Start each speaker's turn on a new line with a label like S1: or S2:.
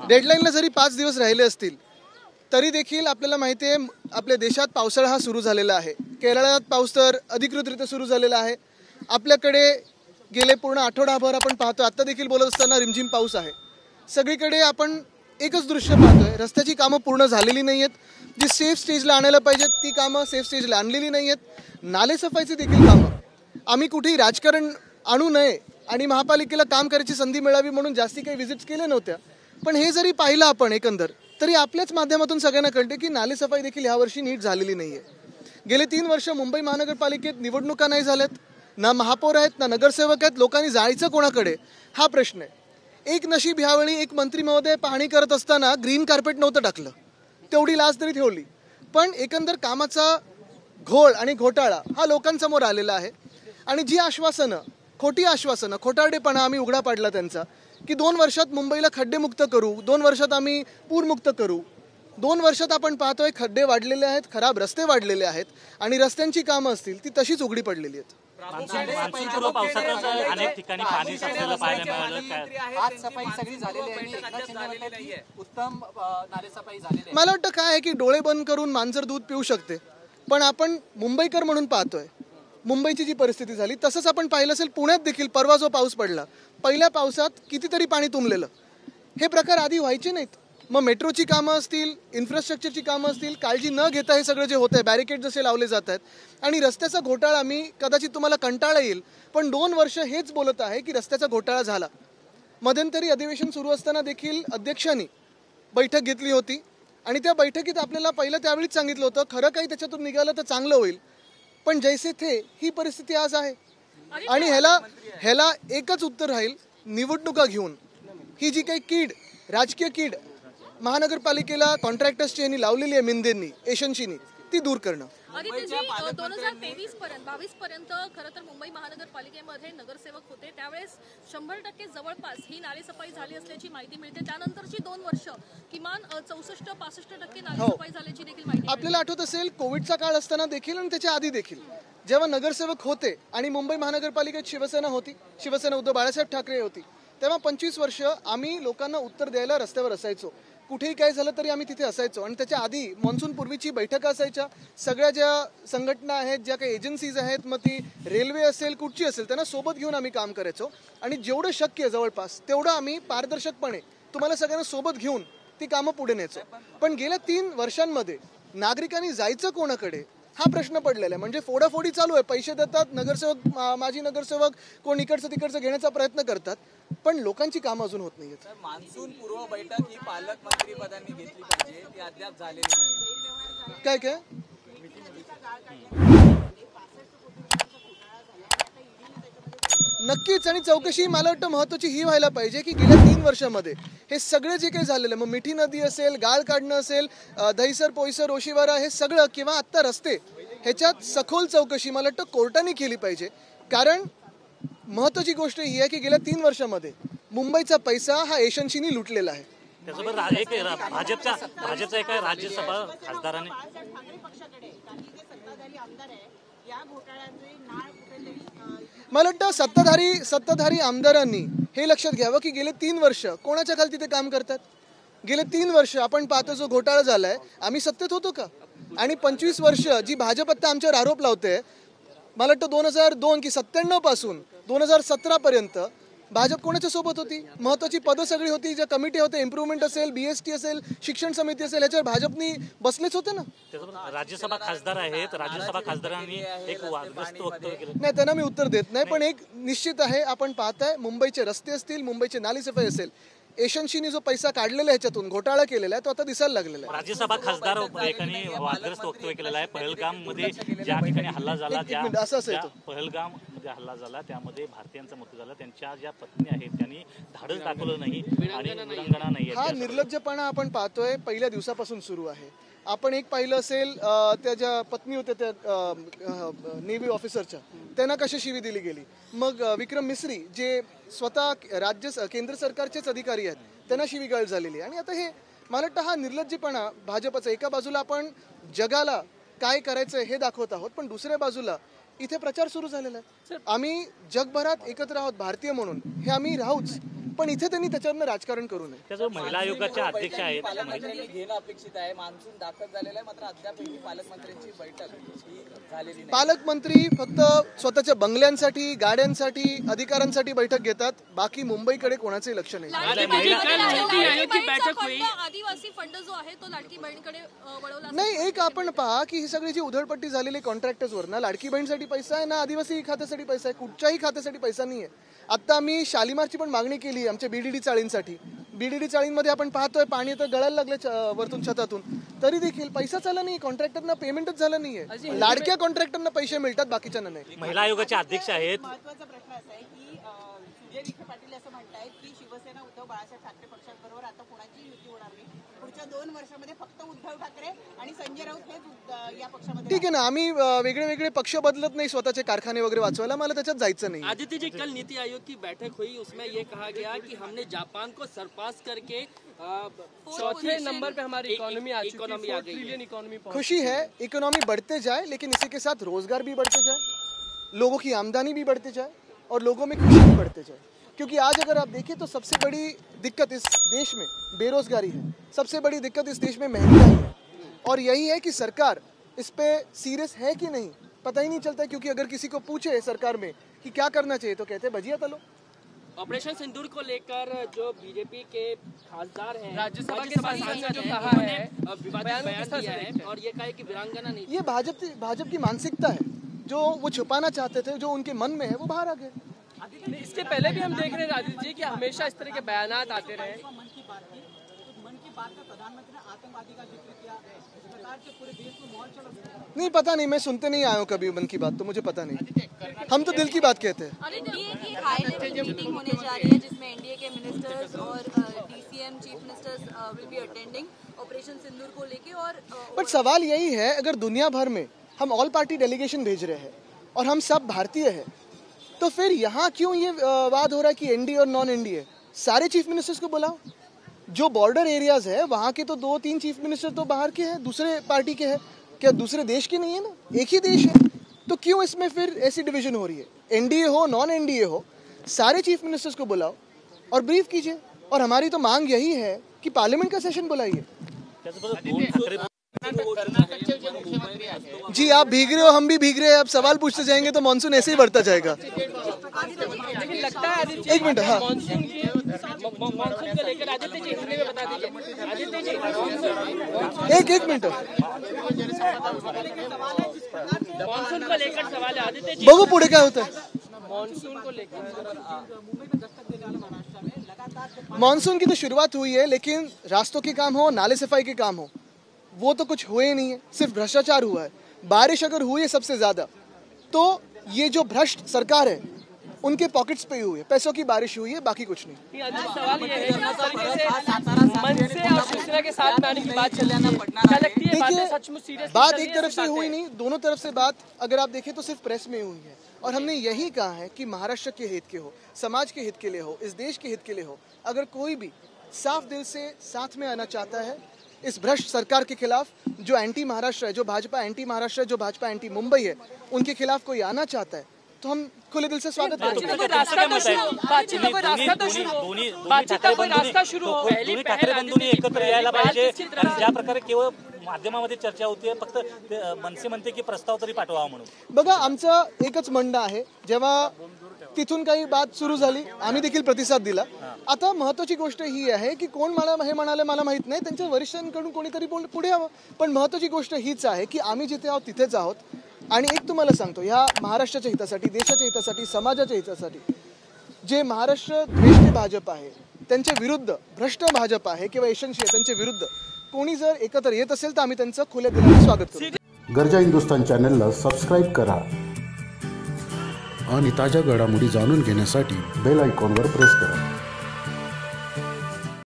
S1: डेडलाईनला जरी 5 दिवस राहिले असतील तरी देखील आपल्याला माहिती आहे आपल्या देशात पावसाळा हा सुरू झालेला आहे. केरळात पाऊस तर अधिकृतरित्या सुरू झालेला आहे. आपल्याकडे गेले पूर्ण आठवडाभर आपण पाहतो, आता देखील बोलत असताना रिमझिम पाऊस आहे. सगळीकडे आपण एकच दृश्य पाहतोय, रस्त्याची कामं पूर्ण झालेली नाही आहेत. जी सेफ स्टेजला आणायला पाहिजेत ती कामं सेफ स्टेजला आणलेली नाही आहेत. नालेसफाईची देखील कामं आम्ही कुठेही राजकारण आणू नये आणि महापालिकेला काम करायची संधी मिळावी म्हणून जास्ती काही व्हिजिट्स केल्या नव्हत्या. पण हे जरी पाहिलं आपण एकंदर तरी आपल्याच माध्यमातून सगळ्यांना कळते की नालेसफाई देखील यावर्षी नीट झालेली नाही आहे. गेले 3 वर्ष मुंबई महानगरपालिकेत निवडणुका नाही झाल्यात, ना महापौर आहेत ना नगरसेवक आहेत. लोकांनी जायचं कोणाकडे हा प्रश्न आहे. एक नशीब ह्यावेळी एक मंत्री महोदय पाहणी करत असताना ग्रीन कार्पेट नव्हतं टाकलं, तेवढी लाज तरी ठेवली. पण एकंदर कामाचा घोळ आणि घोटाळा हा लोकांसमोर आलेला आहे. आणि जी आश्वासनं, खोटी आश्वासनं, खोटारडेपणा आम्ही उघडा पाडला त्यांचा की 2 वर्षात मुंबईला खड्डेमुक्त करू, 2 वर्षात आम्ही पूरमुक्त करू. 2 वर्षात आपण पाहतोय खड्डे वाढलेले आहेत, खराब रस्ते वाढलेले आहेत आणि रस्त्यांची कामं असतील ती तशीच उघडी पडलेली आहेत.
S2: मान्सूनपूर्व पावसातच अनेक ठिकाणी पाणी साचलेलं पाहायला मिळालं.
S3: आज सफाई सगळी झालेली आहे, उत्तम नालेसफाई झालेली आहे.
S1: मला वाटतं काय आहे की डोळे बंद करून मांजर दूध पिऊ शकते, पण आपण मुंबईकर म्हणून पाहतोय मुंबईची जी परिस्थिती झाली. तसंच आपण पाहिलं असेल पुण्यात देखील परवा जो पाऊस पडला, पहिल्या पावसात कितीतरी पाणी तुंबलेलं. हे प्रकार आधी व्हायचे नाहीत. मग मेट्रोची कामं असतील, इन्फ्रास्ट्रक्चरची कामं असतील, काळजी न घेता हे सगळं जे होतं आहे, बॅरिकेड जसे लावले जात आहेत आणि रस्त्याचा घोटाळा, मी कदाचित तुम्हाला कंटाळा येईल पण 2 वर्ष हेच बोलत आहे की रस्त्याचा घोटाळा झाला. मध्यंतरी अधिवेशन सुरू असताना देखील अध्यक्षांनी बैठक घेतली होती आणि त्या बैठकीत आपल्याला पहिलं त्यावेळीच सांगितलं होतं खरं काही त्याच्यातून निघालं तर चांगलं होईल. पण जैसे थे ही परिस्थिती आज आहे आणि ह्याला एकच उत्तर राहील, निवडणुका घेऊन ही जी काही कीड, राजकीय कीड महानगरपालिकेला कॉन्ट्रॅक्टर्सची यांनी लावलेली आहे, मिंदेंनी, एशन्सीनी, ती दूर करणं.
S4: 2023 पर्यंत 22 पर्यंत खरं तर मुंबई महानगरपालिकेमध्ये नगरसेवक होते, त्यावेळेस 100% जवळपास ही नालेसफाई झाली असल्याची माहिती मिळते. त्यानंतरची 2 वर्ष किमान 64-65% नालेसफाई झाल्याची देखील माहिती.
S1: आपल्याला आठवत असेल कोविडचा काळ असताना देखील आणि त्याच्या आधी देखील जेव्हा नगरसेवक होते आणि मुंबई महानगरपालिकेत शिवसेना होती, शिवसेना उद्धव बाळासाहेब ठाकरे होती, तेव्हा 25 वर्ष आम्ही लोकांना उत्तर द्यायला रस्त्यावर असायचो. कुठेही काय झालं तरी आम्ही तिथे असायचो आणि त्याच्या आधी मॉन्सून पूर्वीची बैठका असायच्या. सगळ्या ज्या संघटना आहेत, ज्या काही एजन्सीज आहेत, मग ती रेल्वे असेल कुठची असेल, त्यांना सोबत घेऊन आम्ही काम करायचो आणि जेवढं शक्य आहे जवळपास तेवढं आम्ही पारदर्शकपणे तुम्हाला सगळ्यांना सोबत घेऊन ती कामं पुढे न्यायचो. पण गेल्या 3 वर्षांमध्ये नागरिकांनी जायचं कोणाकडे हा प्रश्न पडलेला आहे. म्हणजे फोडाफोडी चालू आहे, पैसे देतात नगरसेवक, माजी नगरसेवक कोण इकडचं तिकडचं घेण्याचा प्रयत्न करतात, पण लोकांची कामं अजून होत नाहीयेत.
S3: मान्सून पूर्व बैठक ही पालकमंत्री पदांनी घेतली पाहिजे, ती अद्याप झालेली नाही.
S1: काय काय नक्कीच. आणि चौकशी मला वाटतं महत्त्वाची ही व्हायला पाहिजे की गेल्या 3 वर्षामध्ये हे सगळे जे काही झालेलं, मग मिठी नदी असेल, गाळ काढणं असेल, दहिसर, पोईसर, ओशिवारा, हे सगळं किंवा आत्ता रस्ते, ह्याच्यात सखोल चौकशी मला वाटतं कोर्टाने केली पाहिजे. कारण महत्त्वाची गोष्ट ही आहे की गेल्या 3 वर्षामध्ये मुंबईचा पैसा हा एशन्सीनी लुटलेला आहे.
S2: त्यासोबत एक भाजपचा एका राज्यसभा खासदाराने
S1: मला वाटतं सत्ताधारी आमदारांनी हे लक्षात घ्यावं की गेले 3 वर्ष कोणाच्या खाली तिथे काम करतात. गेले 3 वर्ष आपण पाहतो जो घोटाळा झालाय, आम्ही सत्तेत होतो का? आणि 25 वर्ष जी भाजप आता आमच्यावर आरोप लावते, मला वाटतं 2002 की 97 पासून 2017 पर्यंत भाजप कोणाच्या सोबत होती? महत्वाची पदं सगळी होती, ज्या कमिटी होते, इम्प्रुव्हमेंट असेल, BST असेल, शिक्षण समिती असेल, ह्याच्यावर भाजपनी बसलेच होते ना.
S2: राज्यसभा खासदार आहेत, राज्यसभा खासदारांनी एक वादग्रस्त वक्तव्य केलं.
S1: नाही, त्यांना मी उत्तर देत नाही, पण एक निश्चित आहे, आपण पाहताय मुंबईचे रस्ते असतील, मुंबईचे नालेसफाई असेल, एशन्सीनी जो पैसा काढलेला आहे ह्याच्यातून घोटाळा केलेला आहे तो आता दिसायला लागलेला आहे.
S2: राज्यसभा खासदार एकाने वादग्रस्त वक्तव्य केलेलं आहे. पहलगाम मध्ये ज्या ठिकाणी हल्ला झाला, पहलगाम मध्ये हल्ला झाला त्यामध्ये भारतीयांचा मृत्यू झाला, त्यांच्या ज्या पत्नी आहेत त्यांनी धाडस दाखवलं नाही आणि विरंगुळा नाही.
S1: हा निर्लज्जपणा आपण पाहतोय पहिल्या दिवसापासून सुरू आहे. आपण एक पाहिलं असेल त्या ज्या पत्नी होत्या त्या नेव्ही ऑफिसरच्या, त्यांना कशी शिवी दिली गेली. मग विक्रम मिस्री जे स्वतः केंद्र सरकारचेच अधिकारी आहेत, त्यांना शिवीगाळ झालेली. आणि आता हे मला वाटतं हा निर्लज्जपणा भाजपचा. एका बाजूला आपण जगाला काय करायचं हे दाखवत आहोत, पण दुसऱ्या बाजूला इथे प्रचार सुरू झालेला आहे. आम्ही जगभरात एकत्र आहोत भारतीय म्हणून, हे आम्ही राहूच, पण इथे त्यांनी त्याच्यावरनं राजकारण करू नये.
S2: त्याचं महिला आयोगाच्या अध्यक्ष आहेत.
S3: पालकमंत्र्यांनी घेणं अपेक्षित आहे. मान्सून दाखल झालेला आहे, मात्र अद्याप पालकमंत्र्यांची बैठक ही झालेली नाही.
S1: पालकमंत्री फक्त स्वतःच्या बंगल्यांसाठी, गाड्यांसाठी, अधिकारांसाठी बैठक घेतात. बाकी मुंबईकडे कोणाचंही लक्ष नाही.
S4: आदिवासी फंड जो आहे तो लाडकी बहीणकडे वळवला
S1: नाही, एक आपण पहा की ही सगळी जी उधळपट्टी झालेली कॉन्ट्रॅक्टर्सवर ना लाडकी बहीणसाठी पैसा आहे ना आदिवासी खात्यासाठी पैसा आहे. कुठच्याही खात्यासाठी पैसा नाही आहे. आता आम्ही शालिमारची पण मागणी केली आहे आमच्या बीडीडी चाळींसाठी. बीडीडी चाळींमध्ये आपण पाहतोय पाणी तर गळायला लागले वरतून छतातून, तरी देखील पैसाच आला नाही. कॉन्ट्रॅक्टरना पेमेंटच झालं नाहीये. लाडक्या कॉन्ट्रॅक्टरना पैसे मिळतात, बाकीच्यांना नाही.
S2: महिला आयोगाचे अध्यक्ष आहेत.
S5: महत्त्वाचा प्रश्न असा आहे की सुजय विखे पाटील असं म्हणतायत की शिवसेना उद्धव बाळासाहेब ठाकरे पक्षांबरोबर आता कोणाची युती होणार नाही. पुढच्या 2 वर्षामध्ये फक्त उद्धव ठाकरे आणि संजय राऊत हेच या पक्षामध्ये.
S1: ठीक आहे ना, आम्ही वेगळे वेगळे पक्ष बदलत नाही स्वतःचे कारखाने वगैरे वाचवायला. मला त्याच्यात जायचं नाही.
S6: आदित्य जी, कल नीति आयोग की बैठक हुई, उसमें ये कहा गया कि हमने जापान को सरपास करके चौथे नंबर पे हमारी इकोनॉमी आ चुकी है, 4 ट्रिलियन इकोनॉमी.
S1: खुशी है, इकोनॉमी बढ़ते जाए, लेकिन इसी के साथ रोजगार भी बढ़ते जाए, लोगों की आमदनी भी बढ़ते जाए और लोगों में खुशी भी बढ़ते जाए. क्योंकि आज अगर आप देखें तो सबसे बड़ी दिक्कत इस देश में बेरोजगारी है, सबसे बड़ी दिक्कत इस देश में महंगाई है. और यही है कि सरकार इस पे सीरियस है कि नहीं पता ही नहीं चलता. क्योंकि अगर किसी को पूछे सरकार में कि क्या करना चाहिए तो कहते हैं भजिया तलो.
S6: ऑपरेशन सिंदूर को लेकर जो बीजेपी के खासदार हैं, राज्यसभा के सांसद जो कहा है, विवादित बयान दिया है और ये कहा है कि वीरांगना नहीं.
S1: ये भाजपा की मानसिकता है. जो वो छुपाना चाहते थे, जो उनके मन में है, वो बाहर आ गए.
S6: इसके पहले भी हम देख रहे हैं राजीव जी कि हमेशा इस तरह के बयानात आते रहे.
S5: मन की बात में प्रधानमंत्री ने आतंकवादी का जिक्र किया. इस प्रकार से पूरे देश में माहौल चल रहा है.
S1: नहीं, पता नहीं, मैं सुनते नहीं आया हूँ कभी मन की बात, तो मुझे पता नहीं. हम तो दिल की बात कहते हैं.
S7: एनडीए की हाई लेवल मीटिंग होने जा रही है जिसमें एनडीए के मिनिस्टर्स और DCM chief ministers will be attending operation Sindoor को लेके. और
S1: बट सवाल यही है, अगर दुनिया भर में हम ऑल पार्टी डेलीगेशन भेज रहे हैं और हम सब भारतीय हैं, तो फिर यहाँ क्यों ये वाद हो रहा है कि एनडीए और नॉन एनडीए? सारे चीफ मिनिस्टर्स को बुलाओ. जो बॉर्डर एरियाज है वहाँ के तो 2-3 चीफ मिनिस्टर तो बाहर के हैं, दूसरे पार्टी के हैं. क्या दूसरे देश के नहीं है ना? एक ही देश है. तो क्यों इसमें फिर ऐसी डिवीजन हो रही है? एनडीए हो नॉन एनडीए हो, सारे चीफ मिनिस्टर्स को बुलाओ और ब्रीफ कीजिए. और हमारी तो मांग यही है कि पार्लियामेंट का सेशन बुलाइए. जी, आप भीग रहे हो, हम भी भीग रहे हैं. अब सवाल पूछते जाएंगे तो मानसून ऐसे ही बढ़ता जाएगा.
S6: लेकिन लगता है आदित्य,
S1: एक मिनट. हाँ,
S6: मानसून को लेकर आदित्य जी हिंदी में बता दीजिए. आदित्य जी,
S1: एक मिनट.
S6: मानसून को लेकर सवाल है आदित्य जी.
S1: बघू पुढे काय होतं.
S6: मानसून को लेकर
S1: मानसून की तो शुरुआत हुई है, लेकिन रास्तों के काम हो, नाले सफाई के काम हो, वो तो कुछ हुए नहीं है. सिर्फ भ्रष्टाचार हुआ है. बारिश अगर हुई है सबसे ज्यादा, तो ये जो भ्रष्ट सरकार है उनके पॉकेट्स पे ही हुई है, पैसों की बारिश हुई है, बाकी कुछ नहीं.
S6: सवाल ये है मन से और शिवसेना के साथ में आने की बात चल रही है. क्या लगती है बातें सचमुच सीरियस?
S1: बात एक तरफ से हुई नहीं, दोनों तरफ से बात अगर आप देखें तो सिर्फ प्रेस में हुई है. और हमने यही कहा है कि महाराष्ट्र के हित के हो, समाज के हित के लिए हो, इस देश के हित के लिए हो, अगर कोई भी साफ दिल से साथ में आना चाहता है इस भ्रष्ट सरकार के खिलाफ, जो एंटी महाराष्ट्र है, जो भाजपा एंटी महाराष्ट्र है, जो भाजपा एंटी मुंबई है, उनके खिलाफ कोई आना चाहता है, तो हम खुले दिल से स्वागत करेंगे.
S2: दोन्ही ठाकरे बंधूंनी एकत्र यायला पाहिजे. आणि ज्या प्रकारे केवळ माध्यमामध्ये चर्चा होतीये, फक्त मनसे म्हणते की प्रस्ताव तरी पाठवा म्हणून.
S1: बघा, आमचं एकच म्हणणं आहे, जेव्हा तिथून काही बात सुरू झाली आम्ही देखील प्रतिसाद दिला. आता महत्वाची गोष्ट ही आहे की कोण मला हे म्हणाले मला माहित नाही, त्यांच्या वरिष्ठांकडून कोणीतरी पुढे यावं. पण महत्वाची गोष्ट हीच आहे की आम्ही जिथे आहोत तिथेच आहोत. आणि एक तुम्हाला सांगतो, ह्या महाराष्ट्राच्या हितासाठी, देशाच्या हितासाठी, समाजाच्या हितासाठी जे महाराष्ट्र द्वेष्टी भाजप आहे त्यांच्या विरुद्ध, भ्रष्ट भाजप आहे किंवा यशस्वी आहे त्यांच्या विरुद्ध कोणी जर एकत्र येत असेल तर आम्ही त्यांचं खुल्या दिलाने स्वागत करू.
S8: गरजा हिंदुस्तान चॅनलला सबस्क्राईब करा आणि ताज्या घडामोडी जाणून घेण्यासाठी बेल आयकॉनवर प्रेस करा.